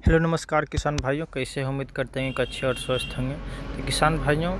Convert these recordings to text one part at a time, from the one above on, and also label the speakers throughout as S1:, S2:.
S1: Hello नमस्कार किसान भाइयों, कैसे हैं? उम्मीद करते हैं कि अच्छे और स्वस्थ होंगे। तो किसान भाइयों,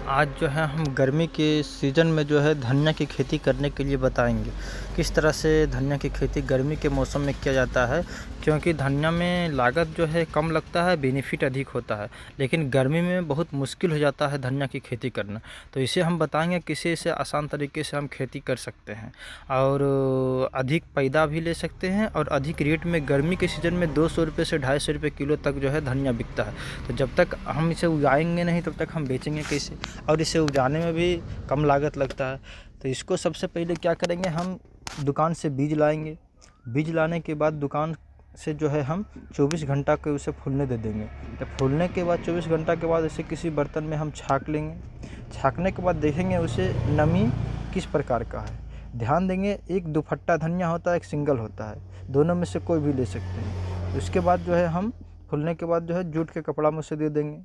S1: आज जो है हम गर्मी के सीज़न में जो है धनिया की खेती करने के लिए बताएंगे किस तरह से धनिया की खेती गर्मी के मौसम में किया जाता है। क्योंकि धनिया में लागत जो है कम लगता है, बेनिफिट अधिक होता है, लेकिन गर्मी में बहुत मुश्किल हो जाता है धनिया की खेती करना। तो इसे हम बताएंगे किसी से आसान तरीके से हम खेती कर सकते हैं और अधिक पैदा भी ले सकते हैं और अधिक रेट में गर्मी के सीज़न में 200 रुपये से 250 रुपये किलो तक जो है धनिया बिकता है। तो जब तक हम इसे उगाएंगे नहीं तब तक हम बेचेंगे कैसे, और इसे उगाने में भी कम लागत लगता है। तो इसको सबसे पहले क्या करेंगे, हम दुकान से बीज लाएंगे। बीज लाने के बाद दुकान से जो है हम 24 घंटा के उसे फूलने दे देंगे। तो फूलने के बाद 24 घंटा के बाद इसे किसी बर्तन में हम छाक लेंगे। छाकने के बाद देखेंगे उसे नमी किस प्रकार का है। ध्यान देंगे, एक दुपट्टा धनिया होता है, एक सिंगल होता है, दोनों में से कोई भी ले सकते हैं। उसके बाद जो है हम फूलने के बाद जो है जूट के कपड़ा में उसे दे देंगे,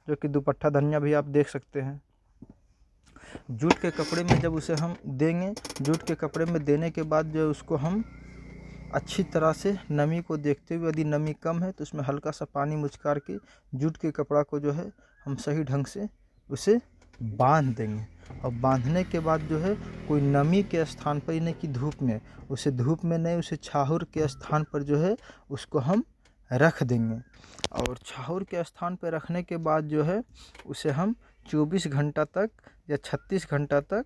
S1: जो कि दुपट्टा धनिया भी आप देख सकते हैं। जूट के कपड़े में जब उसे हम देंगे, जूट के कपड़े में देने के बाद जो उसको हम अच्छी तरह से नमी को देखते हुए, यदि नमी कम है तो उसमें हल्का सा पानी मुचकार के जूट के कपड़ा को जो है हम सही ढंग से उसे बांध देंगे। और बांधने के बाद जो है कोई नमी के स्थान पर, यानी कि धूप में, उसे धूप में नहीं, उसे छाहूर के स्थान पर जो है उसको हम रख देंगे। और छाहूर के स्थान पर रखने के बाद जो है उसे हम 24 घंटा तक या 36 घंटा तक,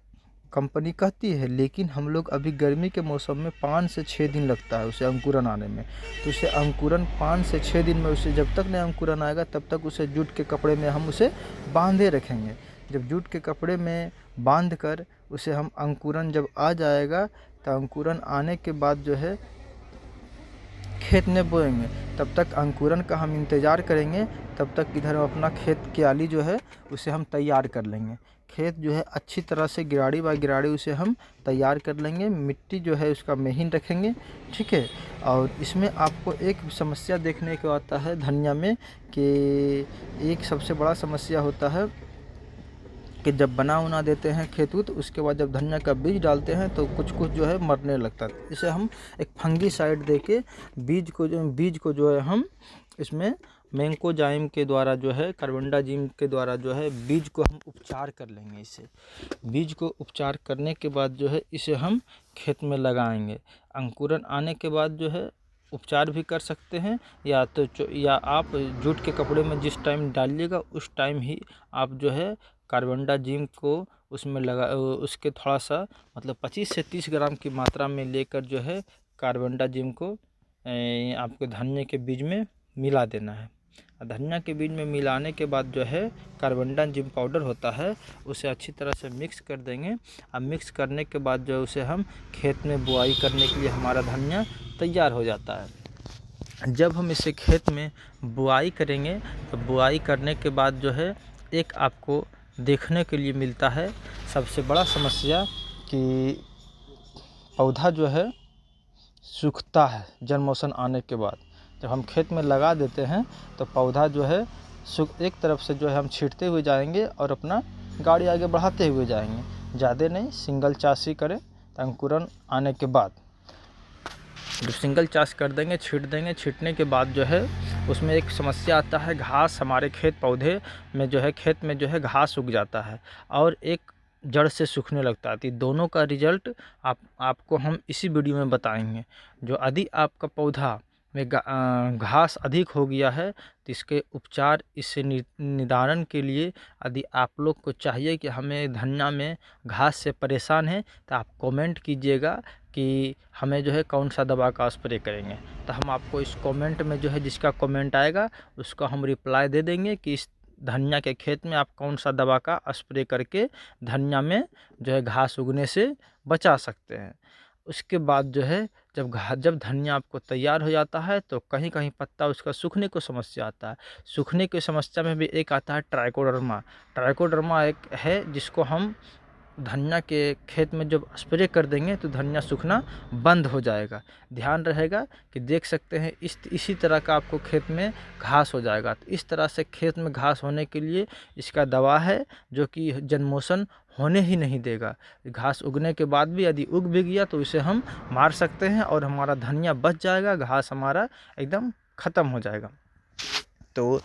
S1: कंपनी कहती है, लेकिन हम लोग अभी गर्मी के मौसम में 5 से 6 दिन लगता है उसे अंकुरन आने में। तो उसे अंकुरन 5 से 6 दिन में, उसे जब तक नहीं अंकुरन आएगा तब तक उसे जूट के कपड़े में हम उसे बांधे रखेंगे। जब जूट के कपड़े में बांध कर उसे हम अंकुरन जब आ जाएगा तो अंकुरन आने के बाद जो है खेत में बोएंगे। तब तक अंकुरन का हम इंतज़ार करेंगे, तब तक इधर अपना खेत की आली जो है उसे हम तैयार कर लेंगे। खेत जो है अच्छी तरह से गिराड़ी बाई गिराड़ी उसे हम तैयार कर लेंगे। मिट्टी जो है उसका महीन रखेंगे, ठीक है। और इसमें आपको एक समस्या देखने को आता है धनिया में, कि एक सबसे बड़ा समस्या होता है कि जब बना उना देते हैं खेत उत, उसके बाद जब धनिया का बीज डालते हैं तो कुछ कुछ जो है मरने लगता है। इसे हम एक फंगीसाइड दे के बीज को जो है हम इसमें मैंकोजाइम के द्वारा जो है, कार्बेंडाजिम के द्वारा जो है बीज को हम उपचार कर लेंगे। इसे बीज को उपचार करने के बाद जो है इसे हम खेत में लगाएंगे। अंकुरन आने के बाद जो है उपचार भी कर सकते हैं, या आप जूट के कपड़े में जिस टाइम डालिएगा उस टाइम ही आप जो है कार्बेंडाजिम को उसमें लगा, उसके थोड़ा सा मतलब 25 से 30 ग्राम की मात्रा में लेकर जो है कार्बेंडाजिम को आपको धनिया के बीज में मिला देना है। धनिया के बीज में मिलाने के बाद जो है कार्बेंडाजिम पाउडर होता है उसे अच्छी तरह से मिक्स कर देंगे। अब मिक्स करने के बाद जो उसे हम खेत में बुआई करने के लिए हमारा धनिया तैयार हो जाता है। जब हम इसे खेत में बुआई करेंगे तो बुआई करने के बाद जो है एक आपको देखने के लिए मिलता है सबसे बड़ा समस्या, कि पौधा जो है सूखता है जन्मोशन आने के बाद। जब हम खेत में लगा देते हैं तो पौधा जो है एक तरफ से जो है हम छींटते हुए जाएंगे और अपना गाड़ी आगे बढ़ाते हुए जाएंगे, ज़्यादा नहीं, सिंगल चास ही करें। अंकुरन आने के बाद जब सिंगल चास कर देंगे, छींट देंगे, छींटने के बाद जो है उसमें एक समस्या आता है, घास हमारे खेत पौधे में जो है, खेत में जो है घास उग जाता है और एक जड़ से सूखने लगता है। तो दोनों का रिजल्ट आपको हम इसी वीडियो में बताएंगे। जो यदि आपका पौधा में घास अधिक हो गया है तो इसके उपचार, इससे निदान के लिए यदि आप लोग को चाहिए कि हमें धनिया में घास से परेशान है तो आप कमेंट कीजिएगा कि हमें जो है कौन सा दवा का स्प्रे करेंगे। तो हम आपको इस कमेंट में जो है, जिसका कमेंट आएगा उसका हम रिप्लाई दे देंगे कि इस धनिया के खेत में आप कौन सा दवा का स्प्रे करके धनिया में जो है घास उगने से बचा सकते हैं। उसके बाद जो है जब धनिया आपको तैयार हो जाता है तो कहीं कहीं पत्ता उसका सूखने को समस्या आता है। सूखने की समस्या में भी एक आता है ट्राइकोडर्मा। ट्राइकोडर्मा एक है जिसको हम धनिया के खेत में जब स्प्रे कर देंगे तो धनिया सूखना बंद हो जाएगा। ध्यान रहेगा कि देख सकते हैं इसी तरह का आपको खेत में घास हो जाएगा। तो इस तरह से खेत में घास होने के लिए इसका दवा है जो कि जन्मोशन होने ही नहीं देगा। घास उगने के बाद भी यदि उग भी गया तो इसे हम मार सकते हैं और हमारा धनिया बच जाएगा, घास हमारा एकदम ख़त्म हो जाएगा। तो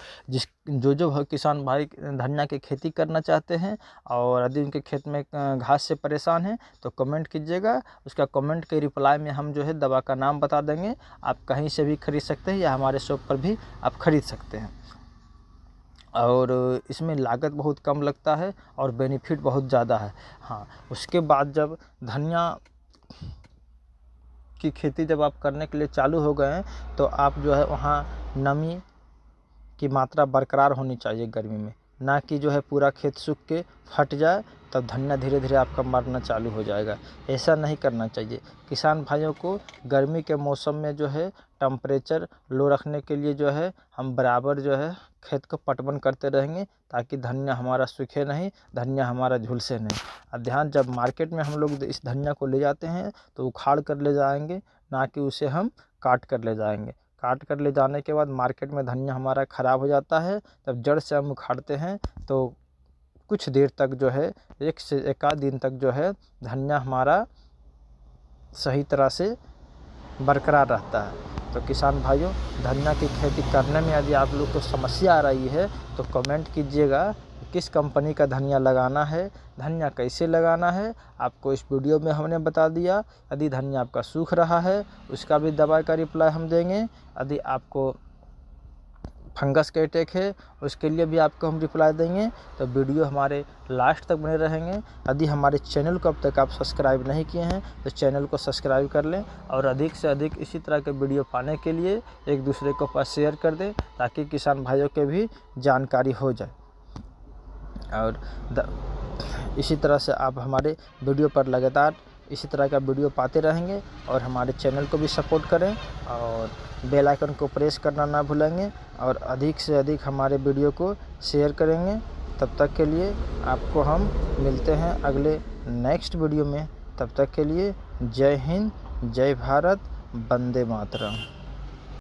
S1: जो किसान भाई धनिया की खेती करना चाहते हैं और यदि उनके खेत में घास से परेशान हैं तो कमेंट कीजिएगा। उसका कमेंट के रिप्लाई में हम जो है दवा का नाम बता देंगे। आप कहीं से भी खरीद सकते हैं या हमारे शॉप पर भी आप खरीद सकते हैं। और इसमें लागत बहुत कम लगता है और बेनिफिट बहुत ज़्यादा है। हाँ, उसके बाद जब धनिया की खेती जब आप करने के लिए चालू हो गए हैं तो आप जो है वहाँ नमी की मात्रा बरकरार होनी चाहिए गर्मी में, ना कि जो है पूरा खेत सूख के फट जाए तब धनिया धीरे धीरे आपका मरना चालू हो जाएगा। ऐसा नहीं करना चाहिए। किसान भाइयों को गर्मी के मौसम में जो है टेम्परेचर लो रखने के लिए जो है हम बराबर जो है खेत को पटवन करते रहेंगे ताकि धनिया हमारा सूखे नहीं, धनिया हमारा झुलसे नहीं। अब ध्यान, जब मार्केट में हम लोग इस धनिया को ले जाते हैं तो उखाड़ कर ले जाएंगे, ना कि उसे हम काट कर ले जाएंगे। काट कर ले जाने के बाद मार्केट में धनिया हमारा ख़राब हो जाता है। तब जड़ से हम उखाड़ते हैं तो कुछ देर तक जो है एक से एक आध दिन तक जो है धनिया हमारा सही तरह से बरकरार रहता है। तो किसान भाइयों, धनिया की खेती करने में यदि आप लोग को समस्या आ रही है तो कमेंट कीजिएगा किस कंपनी का धनिया लगाना है, धनिया कैसे लगाना है। आपको इस वीडियो में हमने बता दिया। यदि धनिया आपका सूख रहा है उसका भी दवा का रिप्लाई हम देंगे। यदि आपको फंगस के अटैक है उसके लिए भी आपको हम रिप्लाई देंगे। तो वीडियो हमारे लास्ट तक बने रहेंगे। यदि हमारे चैनल को अब तक आप सब्सक्राइब नहीं किए हैं तो चैनल को सब्सक्राइब कर लें और अधिक से अधिक इसी तरह के वीडियो पाने के लिए एक दूसरे को पास शेयर कर दें ताकि किसान भाइयों के भी जानकारी हो जाए। और इसी तरह से आप हमारे वीडियो पर लगातार इसी तरह का वीडियो पाते रहेंगे और हमारे चैनल को भी सपोर्ट करें और बेल आइकन को प्रेस करना ना भूलेंगे और अधिक से अधिक हमारे वीडियो को शेयर करेंगे। तब तक के लिए आपको हम मिलते हैं अगले नेक्स्ट वीडियो में। तब तक के लिए जय हिंद, जय भारत, वंदे मातरम।